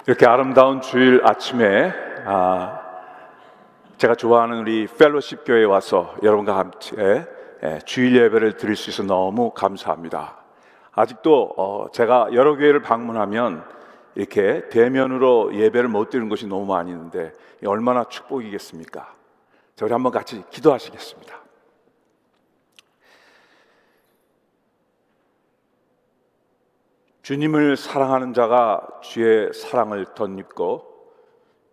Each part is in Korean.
이렇게 아름다운 주일 아침에 제가 좋아하는 우리 펠로십 교회에 와서 여러분과 함께 주일 예배를 드릴 수 있어서 너무 감사합니다. 아직도 제가 여러 교회를 방문하면 이렇게 대면으로 예배를 못 드리는 것이 너무 많이 있는데 얼마나 축복이겠습니까? 자, 우리 한번 같이 기도하시겠습니다. 주님을 사랑하는 자가 주의 사랑을 덧입고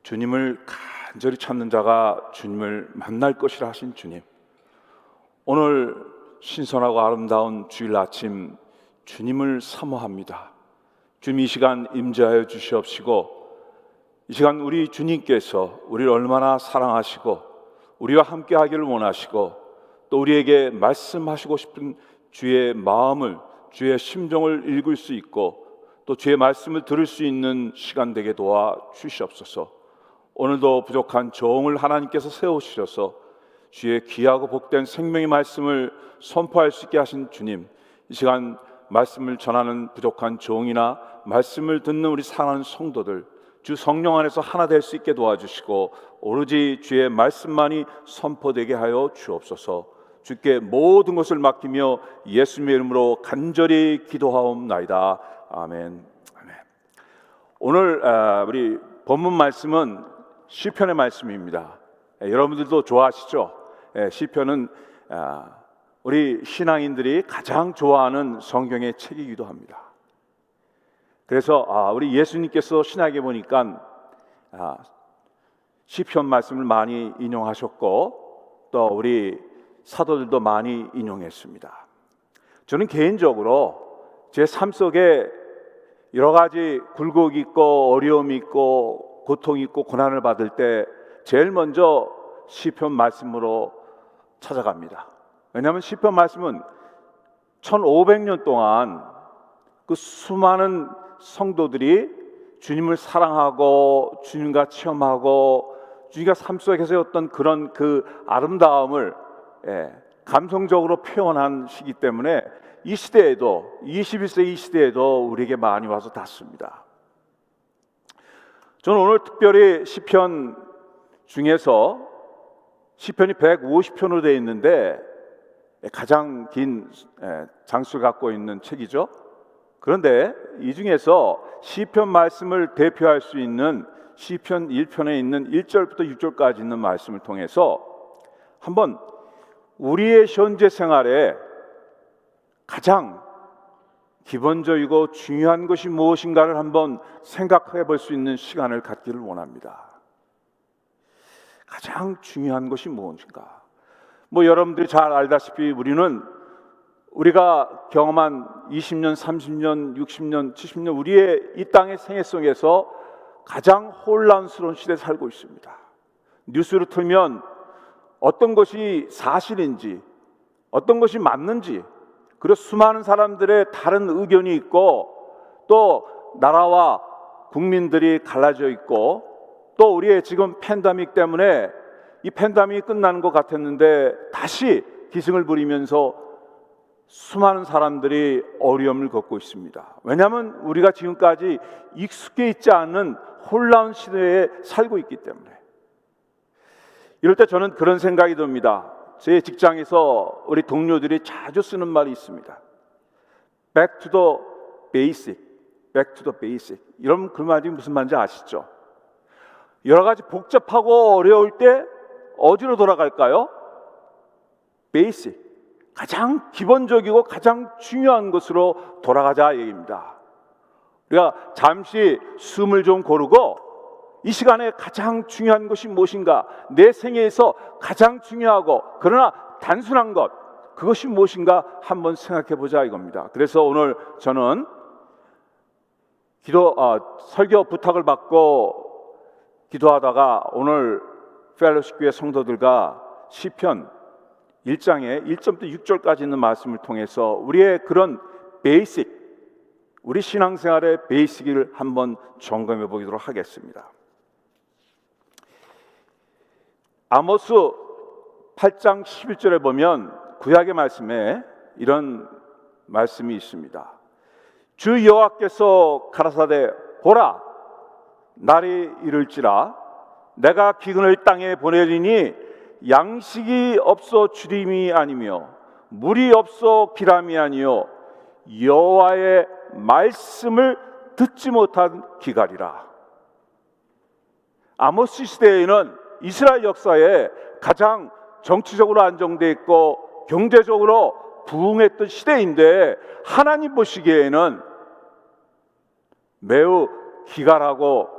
주님을 간절히 찾는 자가 주님을 만날 것이라 하신 주님, 오늘 신선하고 아름다운 주일 아침 주님을 사모합니다. 주님, 이 시간 임재하여 주시옵시고 이 시간 우리 주님께서 우리를 얼마나 사랑하시고 우리와 함께 하기를 원하시고 또 우리에게 말씀하시고 싶은 주의 마음을, 주의 심정을 읽을 수 있고 또 주의 말씀을 들을 수 있는 시간 되게 도와 주시옵소서. 오늘도 부족한 종을 하나님께서 세우시셔서 주의 귀하고 복된 생명의 말씀을 선포할 수 있게 하신 주님, 이 시간 말씀을 전하는 부족한 종이나 말씀을 듣는 우리 사랑하는 성도들, 주 성령 안에서 하나 될 수 있게 도와주시고 오로지 주의 말씀만이 선포되게 하여 주옵소서. 주께 모든 것을 맡기며 예수님의 이름으로 간절히 기도하옵나이다. 아멘. 아멘. 오늘 우리 본문 말씀은 시편의 말씀입니다. 여러분들도 좋아하시죠? 시편은 우리 신앙인들이 가장 좋아하는 성경의 책이기도 합니다. 그래서 우리 예수님께서 신약에 보니까 시편 말씀을 많이 인용하셨고 또 우리 사도들도 많이 인용했습니다. 저는 개인적으로 제 삶 속에 여러 가지 굴곡이 있고 어려움이 있고 고통이 있고 고난을 받을 때 제일 먼저 시편 말씀으로 찾아갑니다. 왜냐하면 시편 말씀은 1500년 동안 그 수많은 성도들이 주님을 사랑하고 주님과 체험하고 주님과 삶 속에서 어떤 그런 그 아름다움을 감성적으로 표현한 시기 때문에 이 시대에도 21세기 이 시대에도 우리에게 많이 와서 닿습니다. 저는 오늘 특별히 시편 중에서 시편이 150편으로 되어 있는데 가장 긴 장수를 갖고 있는 책이죠. 그런데 이 중에서 시편 말씀을 대표할 수 있는 시편 1편에 있는 1절부터 6절까지 있는 말씀을 통해서 한번 우리의 현재 생활에 가장 기본적이고 중요한 것이 무엇인가를 한번 생각해 볼 수 있는 시간을 갖기를 원합니다. 가장 중요한 것이 무엇인가? 여러분들이 잘 알다시피 우리가 경험한 20년, 30년, 60년, 70년 우리의 이 땅의 생애 속에서 가장 혼란스러운 시대에 살고 있습니다. 뉴스를 틀면 어떤 것이 사실인지 어떤 것이 맞는지, 그리고 수많은 사람들의 다른 의견이 있고 또 나라와 국민들이 갈라져 있고 또 우리의 지금 팬데믹 때문에 이 팬데믹이 끝나는 것 같았는데 다시 기승을 부리면서 수많은 사람들이 어려움을 겪고 있습니다. 왜냐하면 우리가 지금까지 익숙해 있지 않은 혼란 시대에 살고 있기 때문에. 이럴 때 저는 그런 생각이 듭니다. 제 직장에서 우리 동료들이 자주 쓰는 말이 있습니다. Back to the basic, back to the basic. 이런 그 말이 무슨 말인지 아시죠? 여러 가지 복잡하고 어려울 때 어디로 돌아갈까요? Basic, 가장 기본적이고 가장 중요한 것으로 돌아가자 얘기입니다. 우리가 잠시 숨을 좀 고르고 이 시간에 가장 중요한 것이 무엇인가, 내 생애에서 가장 중요하고 그러나 단순한 것, 그것이 무엇인가 한번 생각해 보자 이겁니다. 그래서 오늘 저는 설교 부탁을 받고 기도하다가 오늘 펠로십 교회 성도들과 시편 1장의 1절부터 6절까지 있는 말씀을 통해서 우리의 그런 베이식, 우리 신앙생활의 베이식을 한번 점검해 보도록 하겠습니다. 아모스 8장 11절에 보면 구약의 말씀에 이런 말씀이 있습니다. 주 여호와께서 가라사대 보라, 날이 이를지라 내가 기근을 땅에 보내리니 양식이 없어 주림이 아니며 물이 없어 기람이 아니요 여호와의 말씀을 듣지 못한 기갈이라. 아모스 시대에는 이스라엘 역사에 가장 정치적으로 안정되어 있고 경제적으로 부흥했던 시대인데 하나님 보시기에는 매우 기갈하고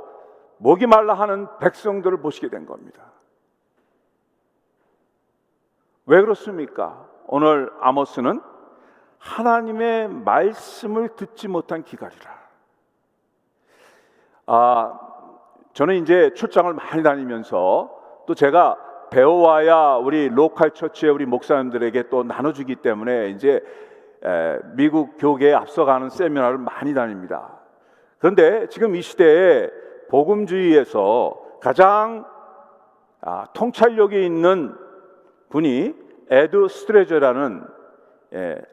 목이 말라 하는 백성들을 보시게 된 겁니다. 왜 그렇습니까? 오늘 아모스는 하나님의 말씀을 듣지 못한 기갈이라. 저는 이제 출장을 많이 다니면서 또 제가 배워와야 우리 로컬 처치의 우리 목사님들에게 또 나눠주기 때문에 이제 미국 교계에 앞서가는 세미나를 많이 다닙니다. 그런데 지금 이 시대에 복음주의에서 가장 통찰력이 있는 분이 에드 스트레저라는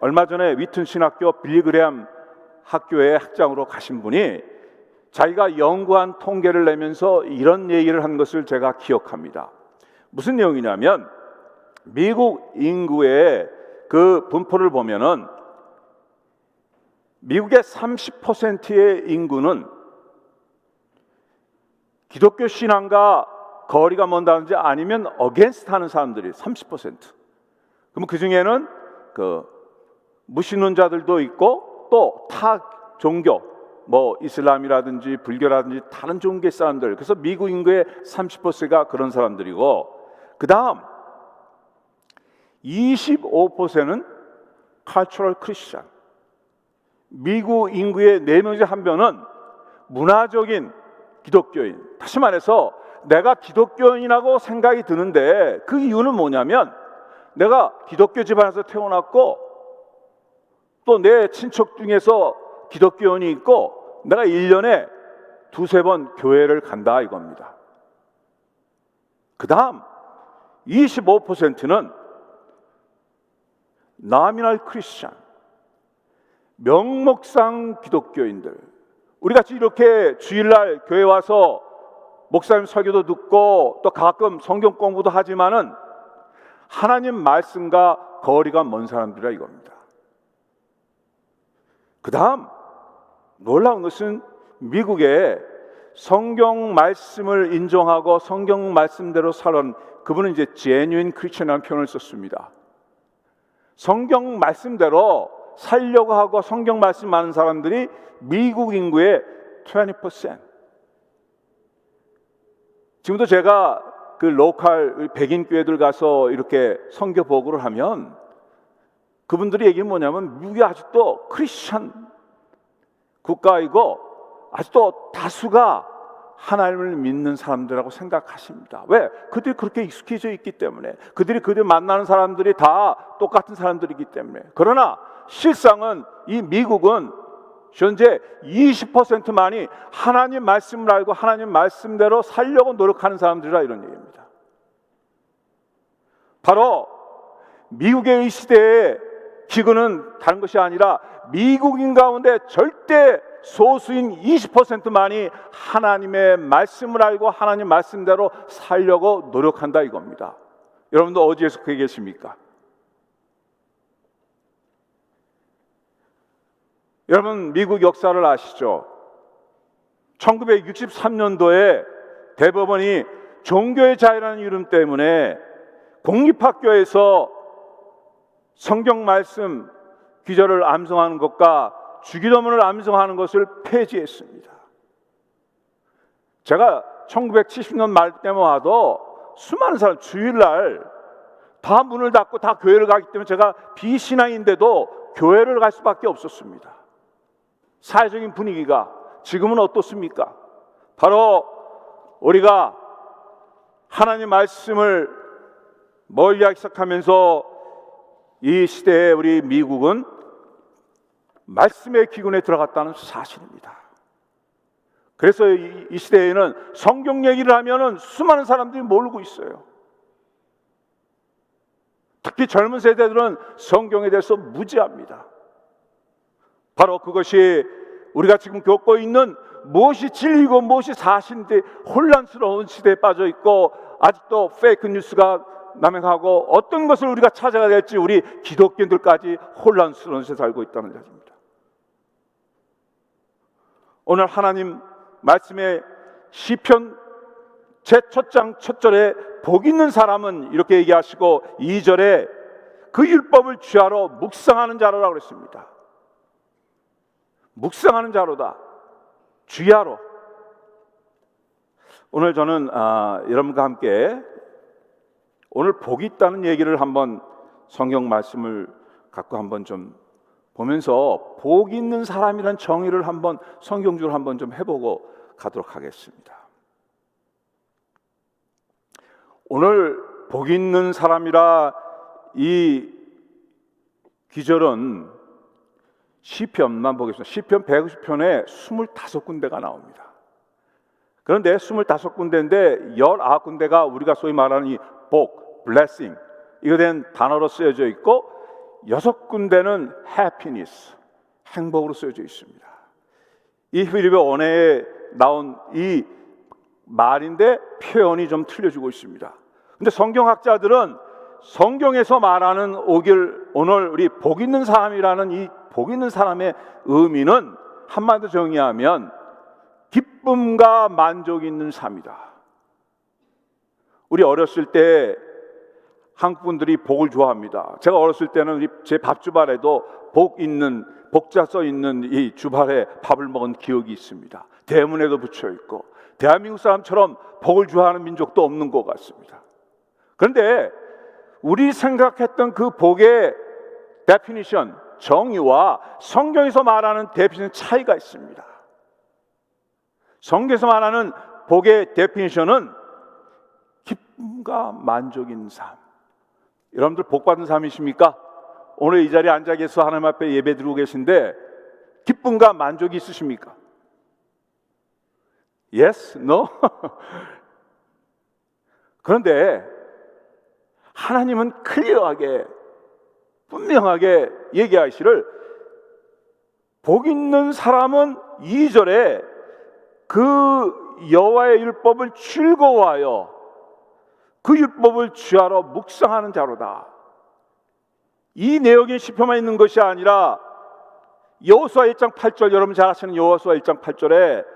얼마 전에 위튼 신학교 빌리그레암 학교의 학장으로 가신 분이 자기가 연구한 통계를 내면서 이런 얘기를 한 것을 제가 기억합니다. 무슨 내용이냐면 미국 인구의 그 분포를 보면은 미국의 30%의 인구는 기독교 신앙과 거리가 먼다든지 아니면 어게인스트 하는 사람들이 30%. 그럼 그 중에는 그 무신론자들도 있고 또 타 종교, 뭐 이슬람이라든지 불교라든지 다른 종교의 사람들. 그래서 미국 인구의 30%가 그런 사람들이고, 그 다음 25%는 cultural Christian. 미국 인구의 4명 중 1명은 문화적인 기독교인. 다시 말해서 내가 기독교인이라고 생각이 드는데 그 이유는 뭐냐면 내가 기독교 집안에서 태어났고 또 내 친척 중에서 기독교인이 있고 내가 1년에 2-3번 교회를 간다 이겁니다. 그 다음 25%는 nominal Christian, 명목상 기독교인들. 우리 같이 이렇게 주일날 교회 와서 목사님 설교도 듣고 또 가끔 성경 공부도 하지만은 하나님 말씀과 거리가 먼 사람들이라 이겁니다. 그 다음 놀라운 것은 미국에 성경 말씀을 인정하고 성경 말씀대로 살아온 그분은 이제 genuine Christian이라는 표현을 썼습니다. 성경 말씀대로 살려고 하고 성경 말씀 많은 사람들이 미국 인구의 20%. 지금도 제가 그 로컬 백인 교회들 가서 이렇게 선교 보고를 하면 그분들이 얘기는 뭐냐면 미국이 아직도 크리스천 국가이고 아직도 다수가 하나님을 믿는 사람들이라고 생각하십니다. 왜? 그들이 그렇게 익숙해져 있기 때문에, 그들이 만나는 사람들이 다 똑같은 사람들이기 때문에. 그러나 실상은 이 미국은 현재 20%만이 하나님 말씀을 알고 하나님 말씀대로 살려고 노력하는 사람들이라 이런 얘기입니다. 바로 미국의 이 시대의 기근은 다른 것이 아니라 미국인 가운데 절대 소수인 20%만이 하나님의 말씀을 알고 하나님 말씀대로 살려고 노력한다 이겁니다. 여러분도 어디에 속해 계십니까? 여러분 미국 역사를 아시죠? 1963년도에 대법원이 종교의 자유라는 이름 때문에 공립학교에서 성경 말씀 기절을 암송하는 것과 주기도문을 암송하는 것을 폐지했습니다. 제가 1970년 말 때만 와도 수많은 사람 주일날 다 문을 닫고 다 교회를 가기 때문에 제가 비신앙인데도 교회를 갈 수밖에 없었습니다. 사회적인 분위기가 지금은 어떻습니까? 바로 우리가 하나님 말씀을 멀리하기 시작하면서 이 시대에 우리 미국은 말씀의 기근에 들어갔다는 사실입니다. 그래서 이 시대에는 성경 얘기를 하면은 수많은 사람들이 모르고 있어요. 특히 젊은 세대들은 성경에 대해서 무지합니다. 바로 그것이 우리가 지금 겪고 있는 무엇이 진리고 무엇이 사실인지 혼란스러운 시대에 빠져 있고, 아직도 페이크 뉴스가 남행하고 어떤 것을 우리가 찾아야 될지 우리 기독교인들까지 혼란스러운 세상에 살고 있다는 것입니다. 오늘 하나님 말씀에 시편 제1장 1절에 복 있는 사람은 이렇게 얘기하시고, 2절에 그 율법을 주야로 묵상하는 자로라고 그랬습니다. 묵상하는 자로다, 주야로. 오늘 저는 여러분과 함께 오늘 복이 있다는 얘기를 한번 성경 말씀을 갖고 한번 좀 보면서 복 있는 사람이란 정의를 한번 성경적으로 한번 좀 해보고 가도록 하겠습니다. 오늘 복 있는 사람이라 이 기절은 시편만 보겠습니다. 시편 150편에 25군데가 나옵니다. 그런데 25군데인데 19군데가 우리가 소위 말하는 이 복, blessing, 이거 된 단어로 쓰여져 있고, 6군데는 happiness, 행복으로 쓰여져 있습니다. 이 히브리어 원어에 나온 이 말인데 표현이 좀 틀려지고 있습니다. 근데 성경학자들은 성경에서 말하는 오늘 우리 복 있는 사람이라는 이 복 있는 사람의 의미는 한마디로 정의하면 기쁨과 만족이 있는 삶이다. 우리 어렸을 때 한국 분들이 복을 좋아합니다. 제가 어렸을 때는 제 밥주발에도 복자 써 있는 이 주발에 밥을 먹은 기억이 있습니다. 대문에도 붙여 있고, 대한민국 사람처럼 복을 좋아하는 민족도 없는 것 같습니다. 그런데 우리 생각했던 그 복의 데피니션, 정의와 성경에서 말하는 데피니션 차이가 있습니다. 성경에서 말하는 복의 데피니션은 기쁨과 만족 있는 삶. 여러분들 복 받은 삶이십니까? 오늘 이 자리에 앉아 계셔서 하나님 앞에 예배 드리고 계신데 기쁨과 만족이 있으십니까? Yes? No? 그런데 하나님은 클리어하게 분명하게 얘기하시를, 복 있는 사람은 2절에 그 여호와의 율법을 즐거워하여 그 율법을 주야로 묵상하는 자로다. 이 내용이 시편만 있는 것이 아니라 여호수아 1장 8절, 여러분 잘 아시는 여호수아 1장 8절에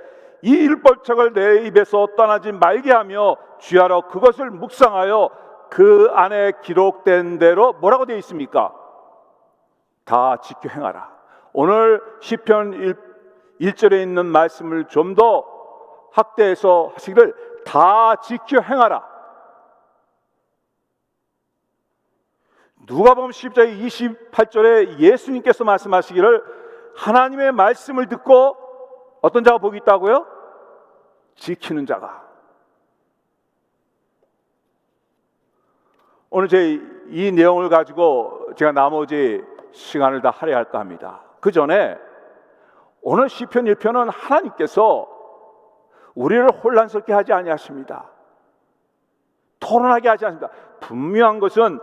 이 율법책을 내 입에서 떠나지 말게 하며 주야로 그것을 묵상하여 그 안에 기록된 대로 뭐라고 되어 있습니까? 다 지켜 행하라. 오늘 시편 1절에 있는 말씀을 좀 더 확대해서 하시기를, 다 지켜 행하라. 누가복음 10장 28절에 예수님께서 말씀하시기를, 하나님의 말씀을 듣고 어떤 자가 복이 있다고요? 지키는 자가. 오늘 이 내용을 가지고 제가 나머지 시간을 다 할애할까 합니다. 그 전에 오늘 시편 1편은 하나님께서 우리를 혼란스럽게 하지 아니하십니다. 토론하게 하지 않습니다. 분명한 것은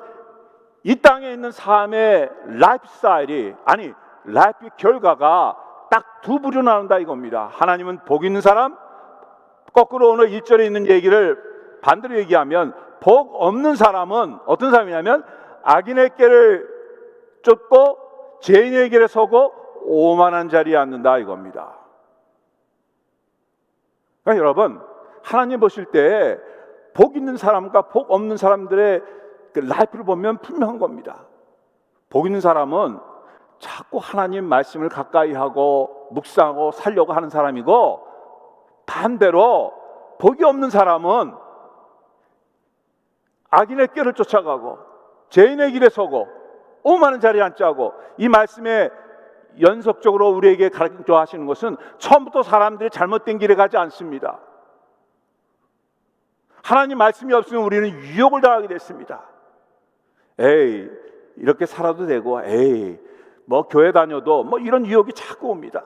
이 땅에 있는 삶의 라이프 스타일이, 아니 라이프 결과가 딱 두 부류 나눈다 이겁니다. 하나님은 복 있는 사람, 거꾸로 오늘 1절에 있는 얘기를 반대로 얘기하면 복 없는 사람은 어떤 사람이냐면 악인의 길을 쫓고 죄인의 길에 서고 오만한 자리에 앉는다 이겁니다. 그러니까 여러분, 하나님 보실 때 복 있는 사람과 복 없는 사람들의 그 라이프를 보면 분명한 겁니다. 복 있는 사람은 자꾸 하나님 말씀을 가까이 하고 묵상하고 살려고 하는 사람이고, 반대로 복이 없는 사람은 악인의 길을 쫓아가고 죄인의 길에 서고 오만한 자리에 앉자고, 이 말씀에 연속적으로 우리에게 가르쳐 하시는 것은 처음부터 사람들이 잘못된 길에 가지 않습니다. 하나님 말씀이 없으면 우리는 유혹을 당하게 됐습니다. 에이, 이렇게 살아도 되고, 에이, 뭐 교회 다녀도 뭐 이런 유혹이 자꾸 옵니다.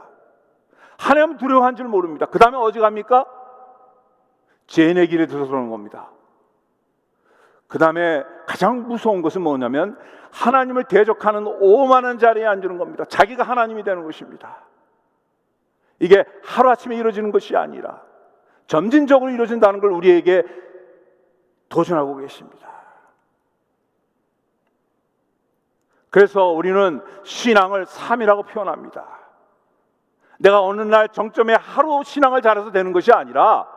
하나님 두려워한 줄 모릅니다. 그 다음에 어디 갑니까? 죄인의 길에 들어서는 겁니다. 그 다음에 가장 무서운 것은 뭐냐면 하나님을 대적하는 오만한 자리에 앉는 겁니다. 자기가 하나님이 되는 것입니다. 이게 하루아침에 이루어지는 것이 아니라 점진적으로 이루어진다는 걸 우리에게 도전하고 계십니다. 그래서 우리는 신앙을 삶이라고 표현합니다. 내가 어느 날 정점에 하루 신앙을 잘해서 되는 것이 아니라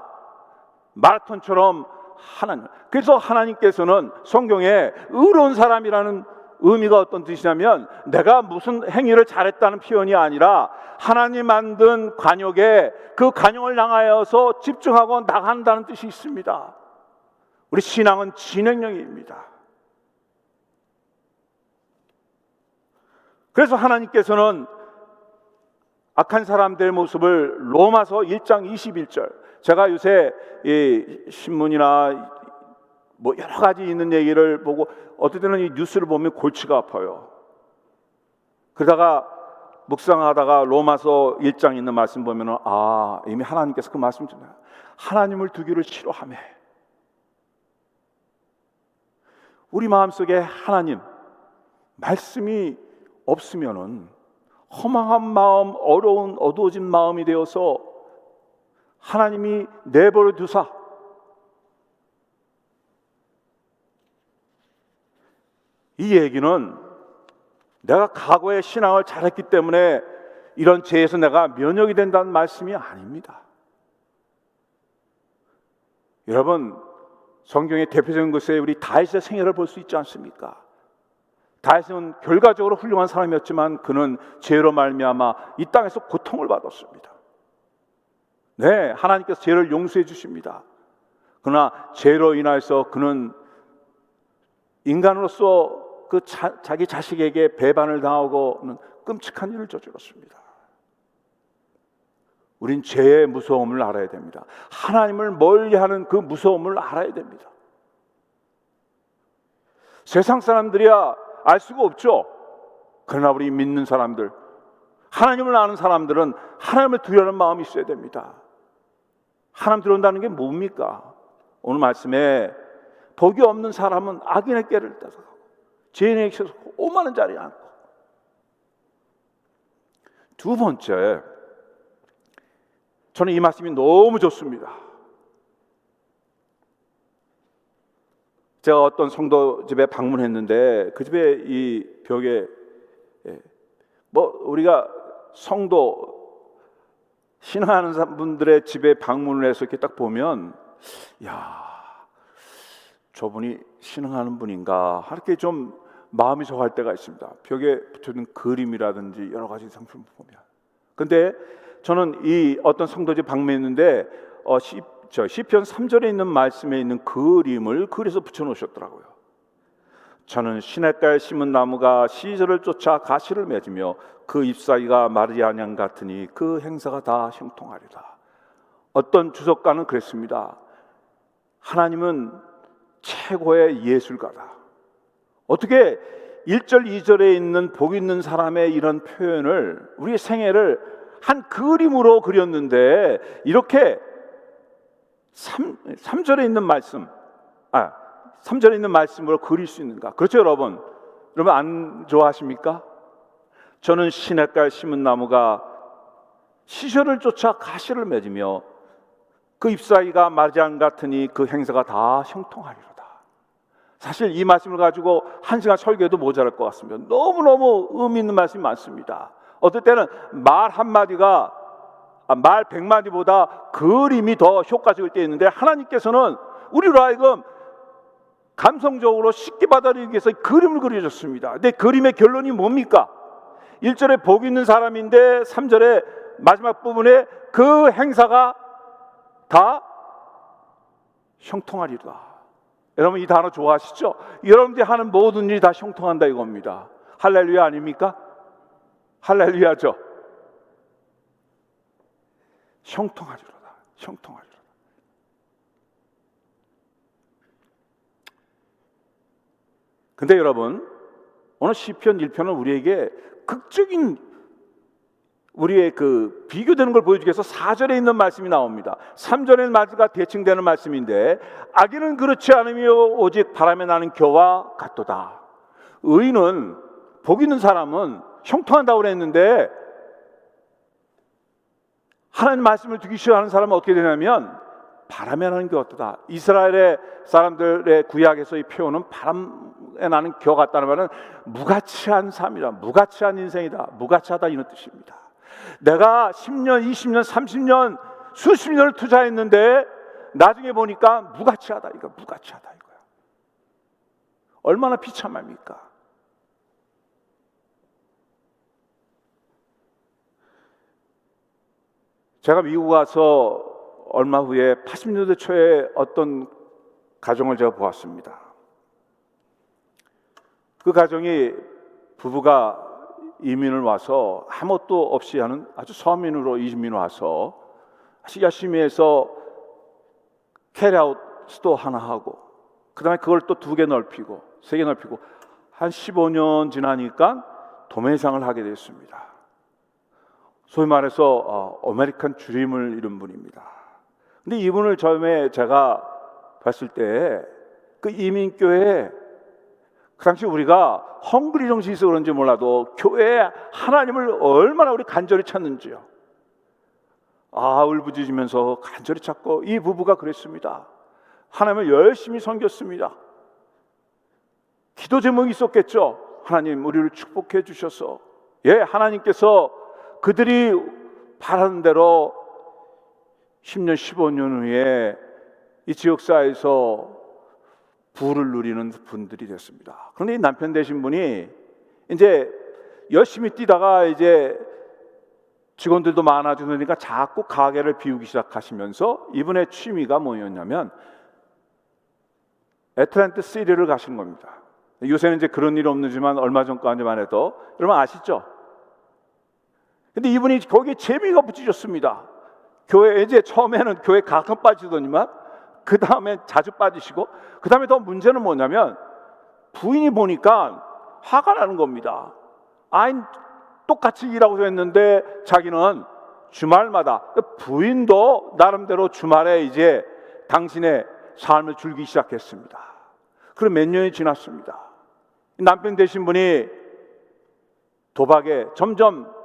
마라톤처럼 하나님. 그래서 하나님께서는 성경에 의로운 사람이라는 의미가 어떤 뜻이냐면 내가 무슨 행위를 잘했다는 표현이 아니라 하나님 만든 관역에 그 관역을 향하여서 집중하고 나간다는 뜻이 있습니다. 우리 신앙은 진행형입니다. 그래서 하나님께서는 악한 사람들의 모습을 로마서 1장 21절, 제가 요새 이 신문이나 뭐 여러 가지 있는 얘기를 보고 어떨 때는 이 뉴스를 보면 골치가 아파요. 그러다가 묵상하다가 로마서 1장 있는 말씀 보면은 이미 하나님께서 그 말씀 주나요? 하나님을 두기를 싫어하며. 우리 마음속에 하나님 말씀이 없으면은 허망한 마음, 어려운 어두워진 마음이 되어서 하나님이 내버려 두사 이 얘기는 내가 과거에 신앙을 잘했기 때문에 이런 죄에서 내가 면역이 된다는 말씀이 아닙니다. 여러분, 성경의 대표적인 것에 우리 다윗의 생애를 볼 수 있지 않습니까? 다윗은 결과적으로 훌륭한 사람이었지만 그는 죄로 말미암아 이 땅에서 고통을 받았습니다. 네, 하나님께서 죄를 용서해 주십니다. 그러나 죄로 인해서 그는 인간으로서 자기 자식에게 배반을 당하고는 끔찍한 일을 저질렀습니다. 우린 죄의 무서움을 알아야 됩니다. 하나님을 멀리하는 그 무서움을 알아야 됩니다. 세상 사람들이야 알 수가 없죠. 그러나 우리 믿는 사람들, 하나님을 아는 사람들은 하나님을 두려워하는 마음이 있어야 됩니다. 하나님 두려운다는 게 뭡니까? 오늘 말씀에 복이 없는 사람은 악인의 꾀를 따서 죄인에게 있어서 오만한 자리에 앉고. 두 번째, 저는 이 말씀이 너무 좋습니다. 제가 어떤 성도 집에 방문했는데 그 집에 이 벽에 우리가 성도 신앙하는 분들의 집에 방문을 해서 이렇게 딱 보면 저분이 신앙하는 분인가 이렇게 좀 마음이 저할 때가 있습니다. 벽에 붙여둔 그림이라든지 여러 가지 상품을 보면. 근데 저는 이 어떤 성도집 방문했는데 시편 3절에 있는 말씀에 있는 그림을 그려서 붙여놓으셨더라고요. 저는 시냇가에 심은 나무가 시절을 쫓아 가시를 맺으며 그 잎사귀가 마르지 아니함 같으니 그 행사가 다 형통하리라. 어떤 주석가는 그랬습니다. 하나님은 최고의 예술가다. 어떻게 1절 2절에 있는 복 있는 사람의 이런 표현을 우리의 생애를 한 그림으로 그렸는데 이렇게 3절에 있는 말씀 3절에 있는 말씀으로 그릴 수 있는가? 그렇죠, 여러분? 여러분 안 좋아하십니까? 저는 시냇가에 심은 나무가 시절을 쫓아 가시를 맺으며 그 잎사귀가 마르지 않 같으니 그 행사가 다 형통하리로다. 사실 이 말씀을 가지고 1시간 설교해도 모자랄 것 같습니다. 너무너무 의미 있는 말씀이 많습니다. 어떨 때는 말 한마디가 말 100마디보다 그림이 더 효과적일 때 있는데 하나님께서는 우리로 하여금 감성적으로 쉽게 받아들이기 위해서 그림을 그려줬습니다. 근데 그림의 결론이 뭡니까? 1절에 복 있는 사람인데 3절에 마지막 부분에 그 행사가 다 형통하리라. 여러분 이 단어 좋아하시죠? 여러분들이 하는 모든 일이 다 형통한다 이겁니다. 할렐루야 아닙니까? 할렐루야죠. 형통하리로다. 형통하리로다. 근데 여러분 오늘 시편 1편은 우리에게 극적인 우리의 그 비교되는 걸 보여주기 위해서 4절에 있는 말씀이 나옵니다. 3절에 있는 말씀과 대칭되는 말씀인데 악인은 그렇지 않으며 오직 바람에 나는 겨와 같도다. 의인은 복 있는 사람은 형통한다고 그랬는데 하나님 말씀을 듣기 싫어하는 사람은 어떻게 되냐면 바람에 나는 겨 같다. 이스라엘의 사람들의 구약에서의 표현은 바람에 나는 겨 같다는 말은 무가치한 삶이다, 무가치한 인생이다, 무가치하다 이런 뜻입니다. 내가 10년, 20년, 30년, 수십 년을 투자했는데 나중에 보니까 무가치하다, 이거 무가치하다 이거야. 얼마나 비참합니까? 제가 미국 와서 얼마 후에 80년대 초에 어떤 가정을 제가 보았습니다. 그 가정이 부부가 이민을 와서 아무것도 없이 하는 아주 서민으로 이민 와서 아주 열심히 해서 캐리아웃 스토어 하나 하고 그 다음에 그걸 또 2개 넓히고 3개 넓히고 한 15년 지나니까 도매상을 하게 됐습니다. 소위 말해서 아메리칸 드림을 이룬 분입니다. 근데 이분을 처음에 제가 봤을 때 그 이민교회에 그 당시 우리가 헝그리 정신이 있어 그런지 몰라도 교회에 하나님을 얼마나 우리 간절히 찾는지요. 울부짖으면서 간절히 찾고 이 부부가 그랬습니다. 하나님을 열심히 섬겼습니다. 기도 제목이 있었겠죠. 하나님 우리를 축복해 주셔서 하나님께서 그들이 바라는 대로 10년 15년 후에 이 지역사회에서 부를 누리는 분들이 됐습니다. 그런데 이 남편 되신 분이 이제 열심히 뛰다가 이제 직원들도 많아지니까 자꾸 가게를 비우기 시작하시면서 이분의 취미가 뭐였냐면 애틀랜타 시리를 가신 겁니다. 요새는 이제 그런 일 없는지만 얼마 전까지만 해도 여러분 아시죠? 근데 이분이 거기에 재미가 붙이셨습니다. 교회 이제 처음에는 교회 가끔 빠지더니만 그 다음에 자주 빠지시고 그 다음에 더 문제는 뭐냐면 부인이 보니까 화가 나는 겁니다. 똑같이 일하고 했는데 자기는 주말마다 부인도 나름대로 주말에 이제 당신의 삶을 즐기기 시작했습니다. 그럼 몇 년이 지났습니다. 남편 되신 분이 도박에 점점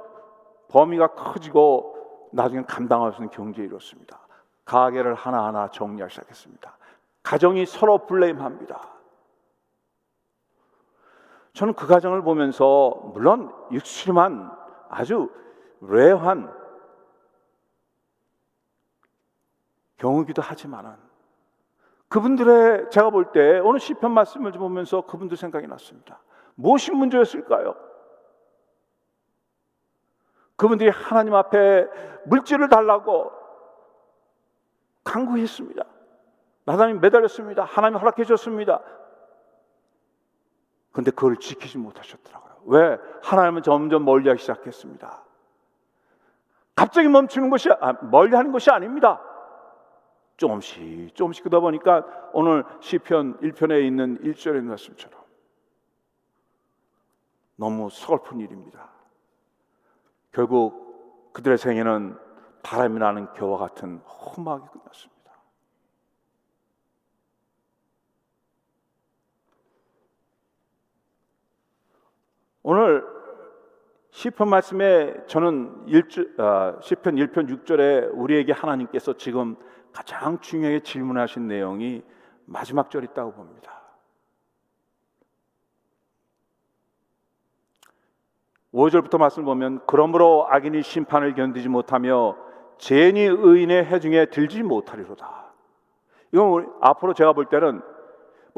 범위가 커지고 나중에 감당할 수 있는 경제에 이뤘습니다. 가게를 하나하나 정리하기 시작했습니다. 가정이 서로 블레임합니다. 저는 그 가정을 보면서 물론 익스트림한 아주 레어한 경우이기도 하지만은 그분들의 제가 볼 때 오늘 시편 말씀을 보면서 그분들 생각이 났습니다. 무엇이 문제였을까요? 그분들이 하나님 앞에 물질을 달라고 간구했습니다. 하나님 매달렸습니다. 하나님 허락해 줬습니다. 그런데 그걸 지키지 못하셨더라고요. 왜? 하나님은 점점 멀리하기 시작했습니다. 갑자기 멈추는 것이 멀리하는 것이 아닙니다. 조금씩 그러다 보니까 오늘 시편 1편에 있는 1절의 말씀처럼 너무 서글픈 일입니다. 결국 그들의 생애는 바람이 나는 겨와 같은 험하게 끝났습니다. 오늘 시편 말씀에 저는 시편 1편 6절에 우리에게 하나님께서 지금 가장 중요하게 질문하신 내용이 마지막 절에 있다고 봅니다. 5절부터 말씀을 보면 그러므로 악인이 심판을 견디지 못하며 죄인이 의인의 해중에 들지 못하리로다. 이건 앞으로 제가 볼 때는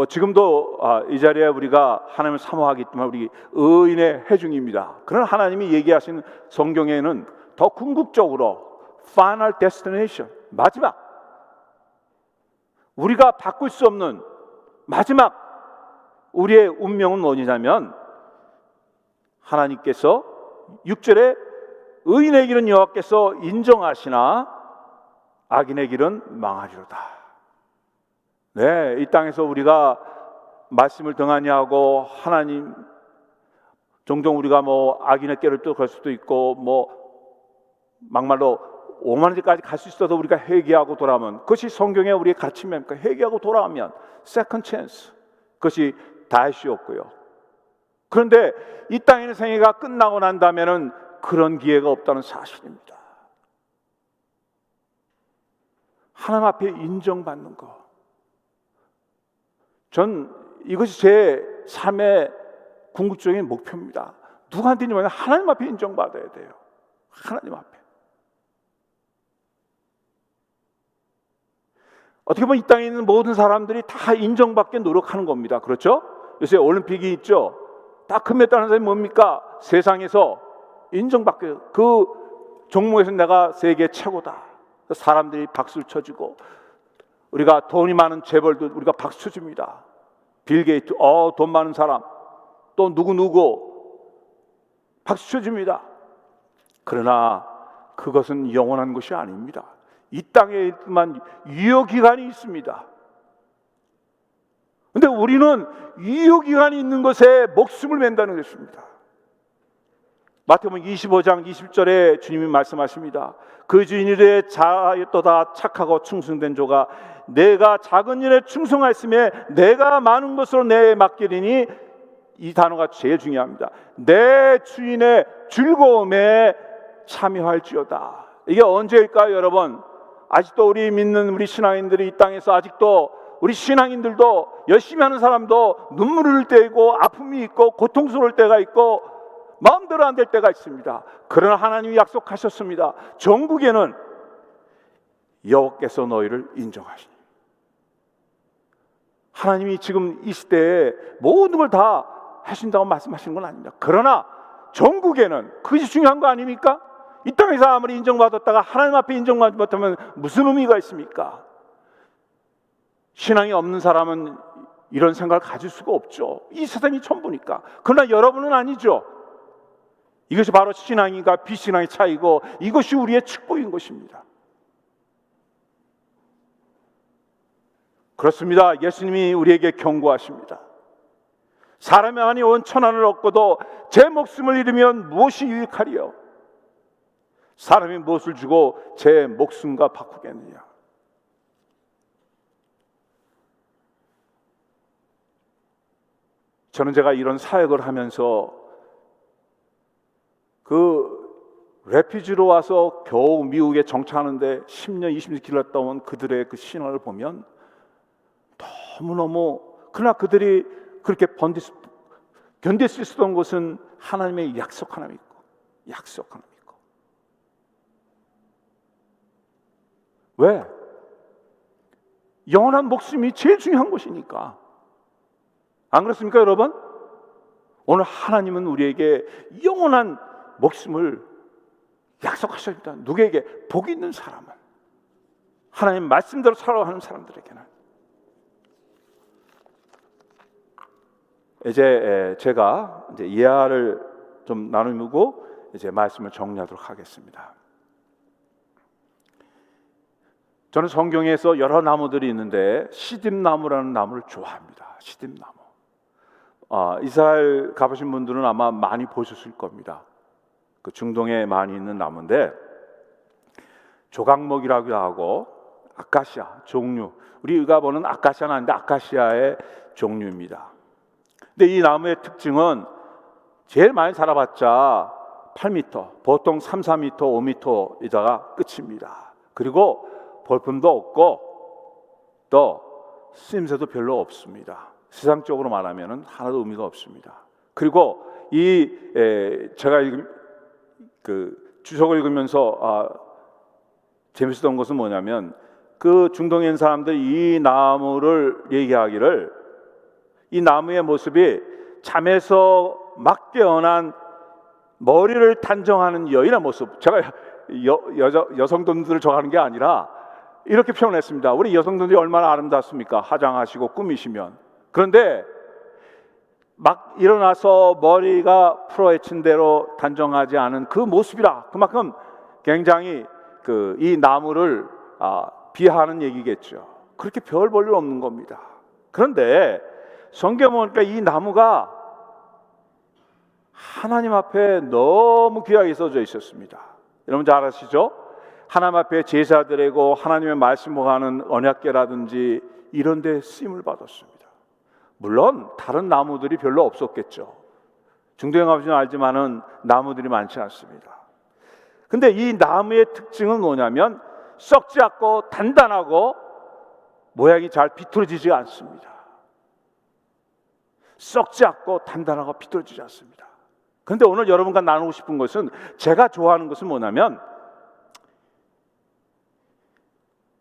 지금도 이 자리에 우리가 하나님을 사모하기 때문에 우리 의인의 해중입니다. 그러나 하나님이 얘기하신 성경에는 더 궁극적으로 Final Destination, 마지막 우리가 바꿀 수 없는 마지막 우리의 운명은 뭐냐면 하나님께서 6절에 의인의 길은 여호와께서 인정하시나 악인의 길은 망하리로다. 네, 이 땅에서 우리가 말씀을 등한히 하고 하나님 종종 우리가 악인의 길을 또 갈 수도 있고 막말로 오만한 데까지 갈 수 있어도 우리가 회개하고 돌아오면 그것이 성경의 우리의 가르침입니까? 회개하고 돌아오면 세컨드 찬스, 그것이 다시였고요. 그런데 이 땅의 생애가 끝나고 난다면은 그런 기회가 없다는 사실입니다. 하나님 앞에 인정받는 거. 전 이것이 제 삶의 궁극적인 목표입니다. 누구한테 인정받냐? 하나님 앞에 인정받아야 돼요. 하나님 앞에. 어떻게 보면 이 땅에 있는 모든 사람들이 다 인정받게 노력하는 겁니다. 그렇죠? 요새 올림픽이 있죠. 다 금메달 사람이 뭡니까? 세상에서 인정받게, 그 종목에서 내가 세계 최고다. 사람들이 박수를 쳐주고, 우리가 돈이 많은 재벌도 우리가 박수 쳐줍니다. 빌 게이트, 돈 많은 사람, 또 누구 박수 쳐줍니다. 그러나 그것은 영원한 것이 아닙니다. 이 땅에만 유효기간이 있습니다. 그런데 우리는 유효기간이 있는 것에 목숨을 맨다는 것입니다. 마태복음 25장 20절에 주님이 말씀하십니다. 그 주인 일에 잘하였도다 착하고 충성된 조가 내가 작은 일에 충성하였으며 내가 많은 것으로 내 맡기리니, 이 단어가 제일 중요합니다. 내 주인의 즐거움에 참여할지어다. 이게 언제일까요, 여러분? 아직도 우리 믿는 우리 신앙인들이 이 땅에서 아직도 우리 신앙인들도 열심히 하는 사람도 눈물을 흘릴 때 있고 아픔이 있고 고통스러울 때가 있고 마음대로 안 될 때가 있습니다. 그러나 하나님이 약속하셨습니다. 전국에는 여호와께서 너희를 인정하시니. 하나님이 지금 이 시대에 모든 걸 다 하신다고 말씀하시는 건 아닙니다. 그러나 전국에는, 그것이 중요한 거 아닙니까? 이 땅에서 아무리 인정받았다가 하나님 앞에 인정받지 못하면 무슨 의미가 있습니까? 신앙이 없는 사람은 이런 생각을 가질 수가 없죠. 이 세상이 전부니까. 그러나 여러분은 아니죠. 이것이 바로 신앙인과 비신앙의 차이고, 이것이 우리의 축복인 것입니다. 그렇습니다. 예수님이 우리에게 경고하십니다. 사람의 안이 온 천하를 얻고도 제 목숨을 잃으면 무엇이 유익하리요? 사람이 무엇을 주고 제 목숨과 바꾸겠느냐? 저는 제가 이런 사역을 하면서 그 레피지로 와서 겨우 미국에 정착하는데 10년, 20년 길렀다 온 그들의 그 신앙을 보면 너무너무, 그러나 그들이 그렇게 견딜 수 있었던 것은 하나님의 약속 하나 믿고, 약속 하나 믿고. 왜? 영원한 목숨이 제일 중요한 것이니까. 안 그렇습니까, 여러분? 오늘 하나님은 우리에게 영원한 목숨을 약속하셨습니다. 누구에게? 복 있는 사람은, 하나님 말씀대로 살아가는 사람들에게는. 이제 제가 이해를 좀 나누고 이제 말씀을 정리하도록 하겠습니다. 저는 성경에서 여러 나무들이 있는데 시딤나무라는 나무를 좋아합니다. 시딤나무. 이스라엘 가보신 분들은 아마 많이 보셨을 겁니다. 그 중동에 많이 있는 나무인데 조각목이라고 하고 아카시아 종류, 우리가 보는 아카시아는 아닌데 아카시아의 종류입니다. 근데 이 나무의 특징은 제일 많이 자라봤자 8m, 보통 3, 4m, 5m이다가 끝입니다. 그리고 볼품도 없고 또 쓰임새도 별로 없습니다. 세상적으로 말하면 하나도 의미가 없습니다. 그리고 제가 그 주석을 읽으면서 재밌었던 것은 뭐냐면, 그 중동에 있는 사람들이 이 나무를 얘기하기를, 이 나무의 모습이 잠에서 막 깨어난 머리를 단정하는 여인의 모습. 제가 여성분들을 좋아하는 게 아니라 이렇게 표현했습니다. 우리 여성분들이 얼마나 아름답습니까? 화장하시고 꾸미시면. 그런데 막 일어나서 머리가 풀어헤친 대로 단정하지 않은 그 모습이라, 그만큼 굉장히 이 나무를 비하하는 얘기겠죠. 그렇게 별 볼 일 없는 겁니다. 그런데 성경 보니까 이 나무가 하나님 앞에 너무 귀하게 써져 있었습니다. 여러분 잘 아시죠? 하나님 앞에 제사 드리고 하나님의 말씀을 하는 언약궤라든지 이런 데 쓰임을 받았습니다. 물론 다른 나무들이 별로 없었겠죠. 중동에 가보시면 알지만은 나무들이 많지 않습니다. 근데 이 나무의 특징은 뭐냐면 썩지 않고 단단하고 모양이 잘 비틀어지지 않습니다. 썩지 않고 단단하고 비틀어지지 않습니다. 그런데 오늘 여러분과 나누고 싶은 것은, 제가 좋아하는 것은 뭐냐면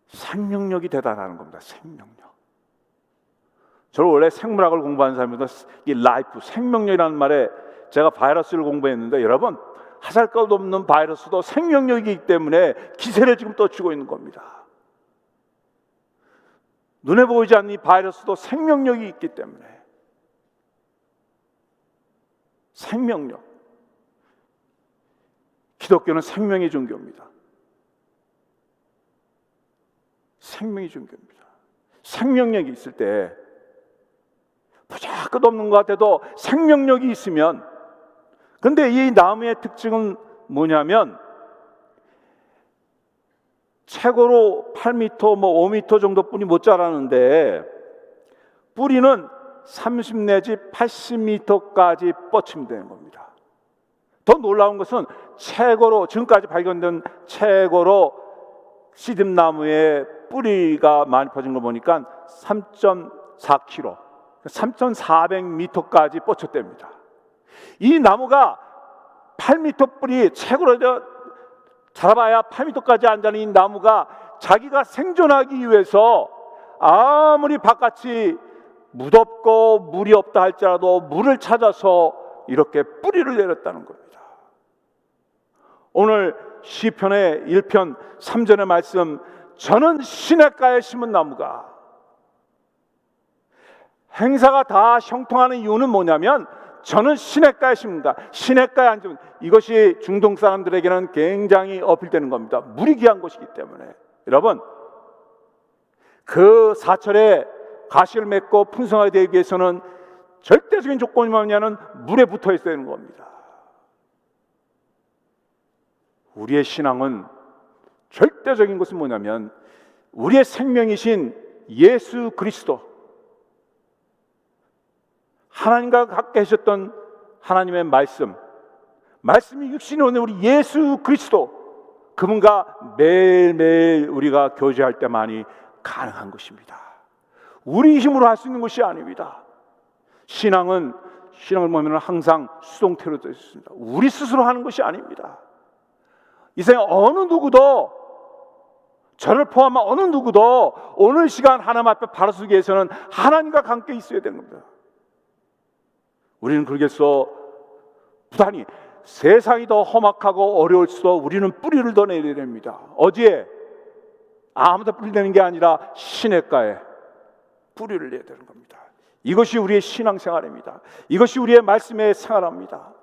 생명력이 대단하는 겁니다. 생명력. 저는 원래 생물학을 공부하는 사람입니다. 이 라이프, 생명력이라는 말에 제가 바이러스를 공부했는데, 여러분, 하살 것 없는 바이러스도 생명력이기 때문에 기세를 지금 떨치고 있는 겁니다. 눈에 보이지 않는 이 바이러스도 생명력이 있기 때문에. 생명력. 기독교는 생명의 종교입니다. 생명의 종교입니다. 생명력이 있을 때, 보잘것없는 것 같아도 생명력이 있으면, 근데 이 나무의 특징은 뭐냐면 최고로 8m, 5m 정도뿐이 못 자라는데 뿌리는 30 내지 80m까지 뻗치면 되는 겁니다. 더 놀라운 것은 최고로, 지금까지 발견된 최고로 시듬나무의 뿌리가 많이 퍼진 거 보니까 3.4km, 3,400m까지 뻗쳤답니다. 이 나무가 8m 뿌리, 최고로 자라봐야 8m까지 앉아있는 이 나무가 자기가 생존하기 위해서 아무리 바깥이 무덥고 물이 없다 할지라도 물을 찾아서 이렇게 뿌리를 내렸다는 겁니다. 오늘 시편의 1편 3절의 말씀, 저는 시냇가에 심은 나무가, 행사가 다 형통하는 이유는 뭐냐면 저는 시냇가에 심는다. 시냇가에 앉으면, 이것이 중동 사람들에게는 굉장히 어필되는 겁니다. 물이 귀한 곳이기 때문에. 여러분, 그 사철에 가시를 맺고 풍성하게 되기 위해서는 절대적인 조건이 뭐냐면 물에 붙어 있어야 되는 겁니다. 우리의 신앙은 절대적인 것은 뭐냐면 우리의 생명이신 예수 그리스도, 하나님과 함께 하셨던 하나님의 말씀이 육신이 오는 우리 예수 그리스도, 그분과 매일매일 우리가 교제할 때만이 가능한 것입니다. 우리 힘으로 할 수 있는 것이 아닙니다. 신앙을 보면 항상 수동태로 되어 있습니다. 우리 스스로 하는 것이 아닙니다. 이 세상 어느 누구도, 저를 포함한 어느 누구도 오늘 시간 하나님 앞에 바로 서기 위해서는 하나님과 함께 있어야 되는 겁니다. 우리는 그러겠어, 부단히 세상이 더 험악하고 어려울수록 우리는 뿌리를 더 내려야 됩니다. 어디에? 아무도 뿌리 내는 게 아니라 시냇가에 뿌리를 내야 되는 겁니다. 이것이 우리의 신앙생활입니다. 이것이 우리의 말씀의 생활입니다.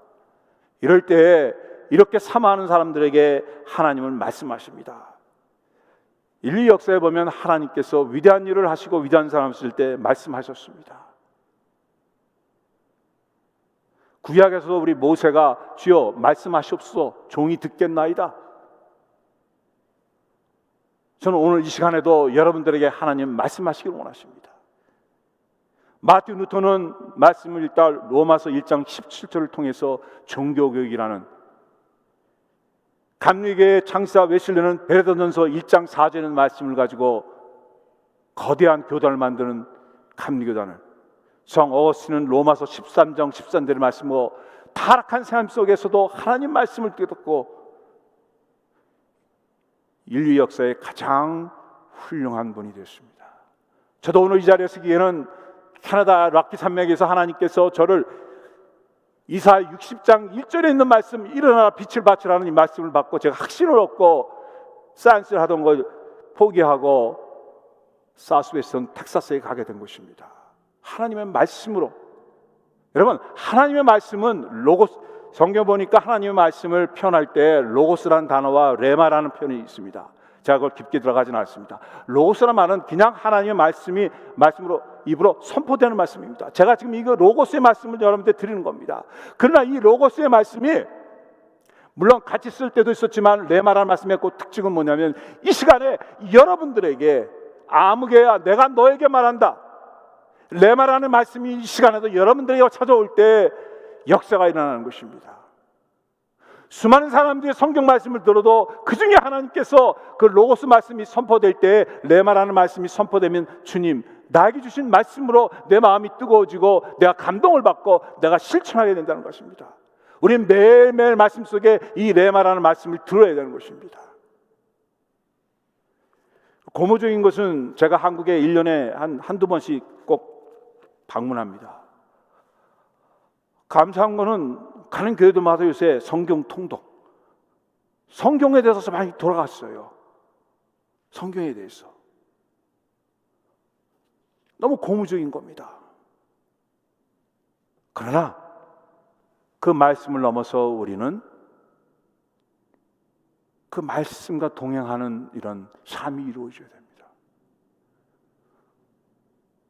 이럴 때 이렇게 사모하는 사람들에게 하나님은 말씀하십니다. 인류 역사에 보면 하나님께서 위대한 일을 하시고 위대한 사람을 쓸 때 말씀하셨습니다. 구약에서도 우리 모세가 주여 말씀하시옵소서, 종이 듣겠나이다. 저는 오늘 이 시간에도 여러분들에게 하나님 말씀하시기를 원하십니다. 마틴 루터는 말씀을 읽다 로마서 1장 17절을 통해서 종교교육이라는, 감리교의 창시자 웨슬리는 베드로전서 1장 4절의 말씀을 가지고 거대한 교단을 만드는 감리교단을, 성 어거스틴은 로마서 13장 13절의 말씀으로 타락한 삶 속에서도 하나님 말씀을 듣고 인류 역사의 가장 훌륭한 분이 되었습니다. 저도 오늘 이 자리에 서기에는 캐나다 락키 산맥에서 하나님께서 저를 이사야 60장 1절에 있는 말씀, 일어나라 빛을 발치라는 이 말씀을 받고 제가 확신을 얻고 사이언스를 하던 걸 포기하고 사우스웨스턴 텍사스에 가게 된 것입니다. 하나님의 말씀으로. 여러분, 하나님의 말씀은 로고스, 성경 보니까 하나님의 말씀을 표현할 때 로고스라는 단어와 레마라는 표현이 있습니다. 제가 그걸 깊게 들어가지는 않습니다. 로고스라는 말은 그냥 하나님의 말씀으로 입으로 선포되는 말씀입니다. 제가 지금 이거 로고스의 말씀을 여러분들 드리는 겁니다. 그러나 이 로고스의 말씀이 물론 같이 쓸 때도 있었지만 레마라는 말씀의 그 특징은 뭐냐면 이 시간에 여러분들에게 아무개야 내가 너에게 말한다, 레마라는 말씀이 이 시간에도 여러분들에게 찾아올 때 역사가 일어나는 것입니다. 수많은 사람들이 성경 말씀을 들어도 그 중에 하나님께서 그 로고스 말씀이 선포될 때, 레마라는 말씀이 선포되면 주님, 나에게 주신 말씀으로 내 마음이 뜨거워지고 내가 감동을 받고 내가 실천하게 된다는 것입니다. 우리는 매일매일 말씀 속에 이 레마라는 말씀을 들어야 되는 것입니다. 고무적인 것은 제가 한국에 1년에 한두 번씩 꼭 방문합니다. 감사한 거는 가는 교회들마다 요새 성경 통독, 성경에 대해서 많이 돌아갔어요. 성경에 대해서 너무 고무적인 겁니다. 그러나 그 말씀을 넘어서 우리는 그 말씀과 동행하는 이런 삶이 이루어져야 됩니다.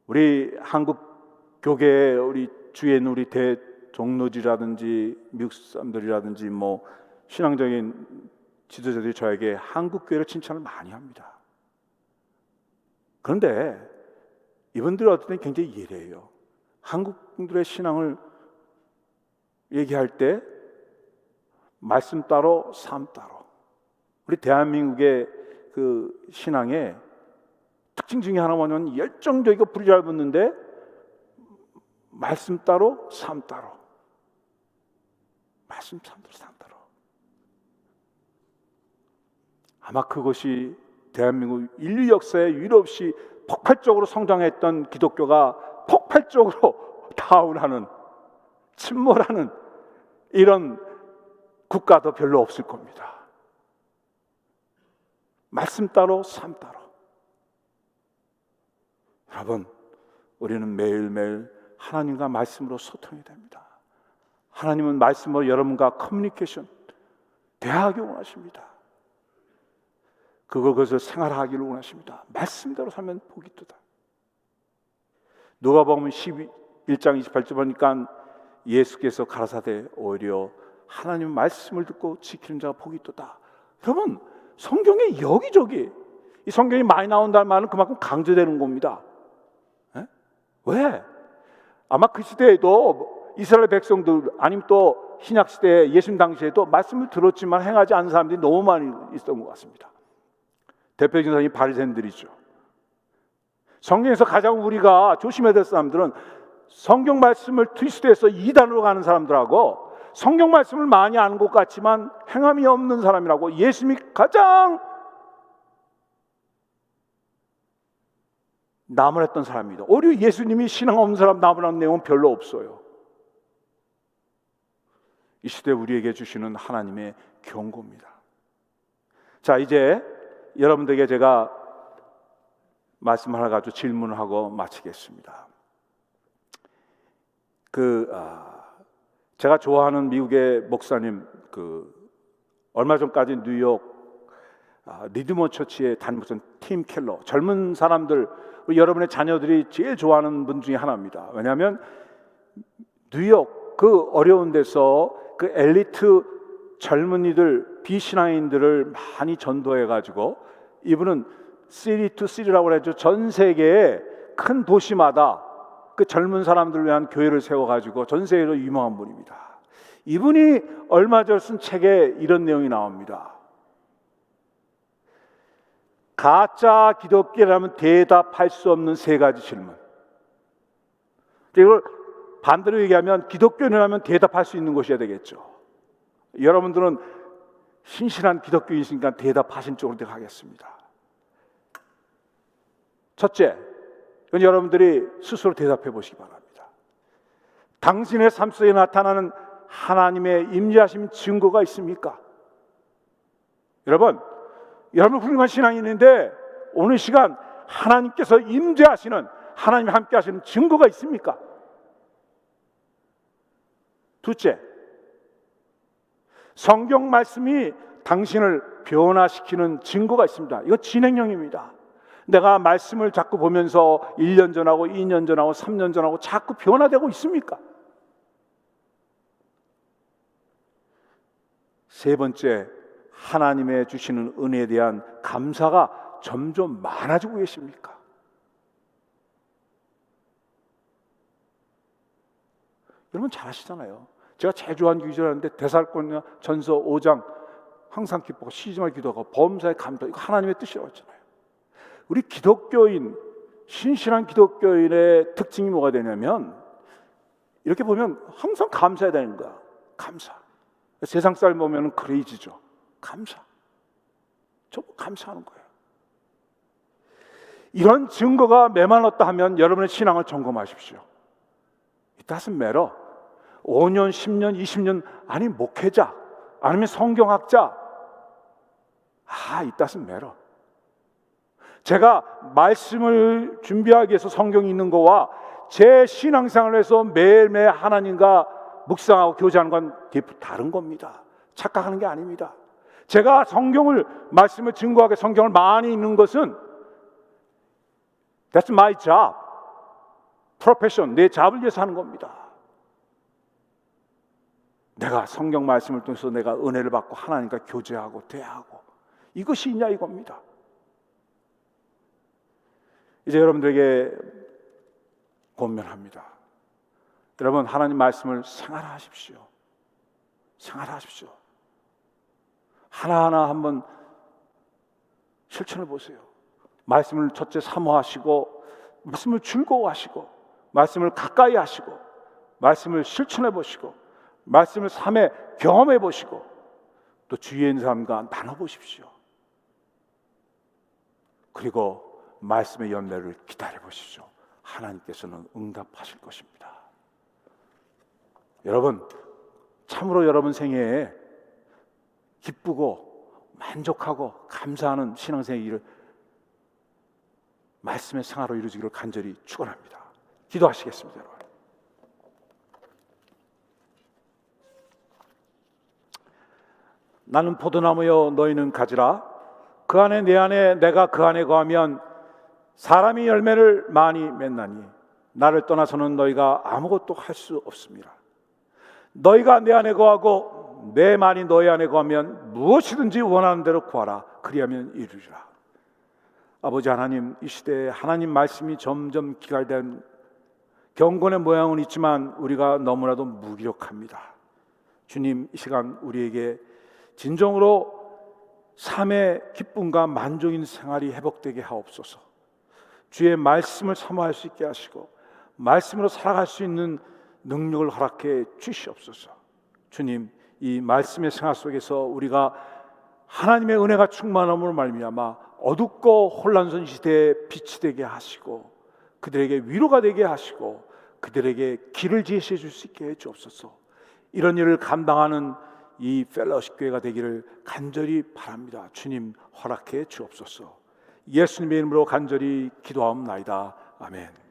우리 한국 교계에 우리 주위에 있는 우리 대종로지라든지 미국 사람들이라든지 뭐 신앙적인 지도자들이 저에게 한국 교회를 칭찬을 많이 합니다. 그런데 이분들이 어떨 때 굉장히 예리해요. 한국 분들의 신앙을 얘기할 때 말씀 따로 삶 따로. 우리 대한민국의 그 신앙의 특징 중에 하나 뭐냐면 열정적이고 불이 잘 붙는데 말씀 따로 삶 따로. 말씀 삶 따로. 아마 그것이 대한민국 인류 역사에 유례없이 폭발적으로 성장했던 기독교가 폭발적으로 다운하는, 침몰하는 이런 국가도 별로 없을 겁니다. 말씀 따로 삶 따로. 여러분, 우리는 매일매일 하나님과 말씀으로 소통해야 됩니다. 하나님은 말씀으로 여러분과 커뮤니케이션, 대화하기 원하십니다. 그것을 생활하기를 원하십니다. 말씀대로 살면 복이 있도다. 누가복음 1장 28절 보니까 예수께서 가라사대 오히려 하나님 말씀을 듣고 지키는 자가 복이 있도다. 여러분, 성경에 여기저기 이 성경이 많이 나온다는 말은 그만큼 강조되는 겁니다. 에? 왜? 아마 그 시대에도 이스라엘 백성들 아니면 또 신약 시대 예수님 당시에도 말씀을 들었지만 행하지 않은 사람들이 너무 많이 있었던 것 같습니다. 대표적인 사람이 바리새인들이죠. 성경에서 가장 우리가 조심해야 될 사람들은 성경 말씀을 트위스트해서 이단으로 가는 사람들하고 성경 말씀을 많이 아는 것 같지만 행함이 없는 사람이라고 예수님이 가장 나무랬던 사람입니다. 오히려 예수님이 신앙 없는 사람 나무라는 내용은 별로 없어요. 이 시대 우리에게 주시는 하나님의 경고입니다. 자, 이제 여러분들에게 제가 말씀 하나 가지고 질문을 하고 마치겠습니다. 제가 좋아하는 미국의 목사님, 얼마 전까지 뉴욕 리드머 처치에 다니던 팀 켈러, 젊은 사람들, 여러분의 자녀들이 제일 좋아하는 분 중에 하나입니다. 왜냐하면 뉴욕 그 어려운 데서 그 엘리트 젊은이들, 비신앙인들을 많이 전도해가지고 이분은 시리 투 시리라고 하죠. 전 세계의 큰 도시마다 그 젊은 사람들을 위한 교회를 세워가지고 전 세계로 유명한 분입니다. 이분이 얼마 전 쓴 책에 이런 내용이 나옵니다. 가짜 기독교라면 대답할 수 없는 세 가지 질문. 이걸 반대로 얘기하면 기독교인이라면 대답할 수 있는 것이어야 되겠죠. 여러분들은 신실한 기독교인이시니까 대답하신 쪽으로 가겠습니다. 첫째, 이건 여러분들이 스스로 대답해 보시기 바랍니다. 당신의 삶 속에 나타나는 하나님의 임재하심 증거가 있습니까? 여러분 훌륭한 신앙인인데 오늘 시간 하나님께서 임재하시는, 하나님이 함께 하시는 증거가 있습니까? 둘째, 성경 말씀이 당신을 변화시키는 증거가 있습니다. 이거 진행형입니다. 내가 말씀을 자꾸 보면서 1년 전하고 2년 전하고 3년 전하고 자꾸 변화되고 있습니까? 세 번째, 하나님의 주시는 은혜에 대한 감사가 점점 많아지고 계십니까? 여러분 잘 아시잖아요. 제가 제일 좋아하는 기도하는데 데살로니가 전서 5장 항상 기뻐하고 시짐하게 기도하고 범사에 감사, 이거 하나님의 뜻이라고 했잖아요. 우리 기독교인, 신실한 기독교인의 특징이 뭐가 되냐면 이렇게 보면 항상 감사해야 되는 거야. 감사. 세상 사람 보면 크레이지죠. 감사. 전부 감사하는 거예요. 이런 증거가 메말랐다 하면 여러분의 신앙을 점검하십시오. It doesn't matter. 5년, 10년, 20년 아니 목회자 아니면 성경학자 it doesn't matter. 제가 말씀을 준비하기 위해서 성경이 있는 거와 제 신앙생활에서 매일매일 하나님과 묵상하고 교제하는 건 다른 겁니다. 착각하는 게 아닙니다. 제가 말씀을 증거하게 성경을 많이 읽는 것은 That's my job, profession, 내 잡을 위해서 하는 겁니다. 내가 성경 말씀을 통해서 내가 은혜를 받고 하나님과 교제하고 대화하고 이것이 있냐 이겁니다. 이제 여러분들에게 권면합니다. 여러분 하나님 말씀을 생활하십시오. 생활하십시오. 하나하나 한번 실천해 보세요. 말씀을 첫째 사모하시고 말씀을 즐거워하시고 말씀을 가까이 하시고 말씀을 실천해 보시고 말씀을 삶에 경험해 보시고 또 주위에 있는 사람과 나눠 보십시오. 그리고 말씀의 연례를 기다려 보십시오. 하나님께서는 응답하실 것입니다. 여러분 참으로 여러분 생애에 기쁘고 만족하고 감사하는 신앙생활을 말씀의 생활로 이루어지기를 간절히 축원합니다. 기도하시겠습니다. 여러분. 나는 포도나무여 너희는 가지라. 그 안에 내 안에 내가 그 안에 거하면 사람이 열매를 많이 맺나니 나를 떠나서는 너희가 아무것도 할 수 없습니다. 너희가 내 안에 거하고 내 말이 너희 안에 거하면 무엇이든지 원하는 대로 구하라. 그리하면 이루리라. 아버지 하나님, 이 시대에 하나님 말씀이 점점 기갈된 경건의 모양은 있지만 우리가 너무나도 무기력합니다. 주님, 이 시간 우리에게 진정으로 삶의 기쁨과 만족인 생활이 회복되게 하옵소서. 주의 말씀을 사모할 수 있게 하시고 말씀으로 살아갈 수 있는 능력을 허락해 주시옵소서. 주님, 이 말씀의 생활 속에서 우리가 하나님의 은혜가 충만함으로 말미암아 어둡고 혼란스러운 시대에 빛이 되게 하시고 그들에게 위로가 되게 하시고 그들에게 길을 제시해 줄 수 있게 해 주옵소서. 이런 일을 감당하는 이 펠로우십 교회가 되기를 간절히 바랍니다. 주님 허락해 주옵소서. 예수님의 이름으로 간절히 기도하옵나이다. 아멘.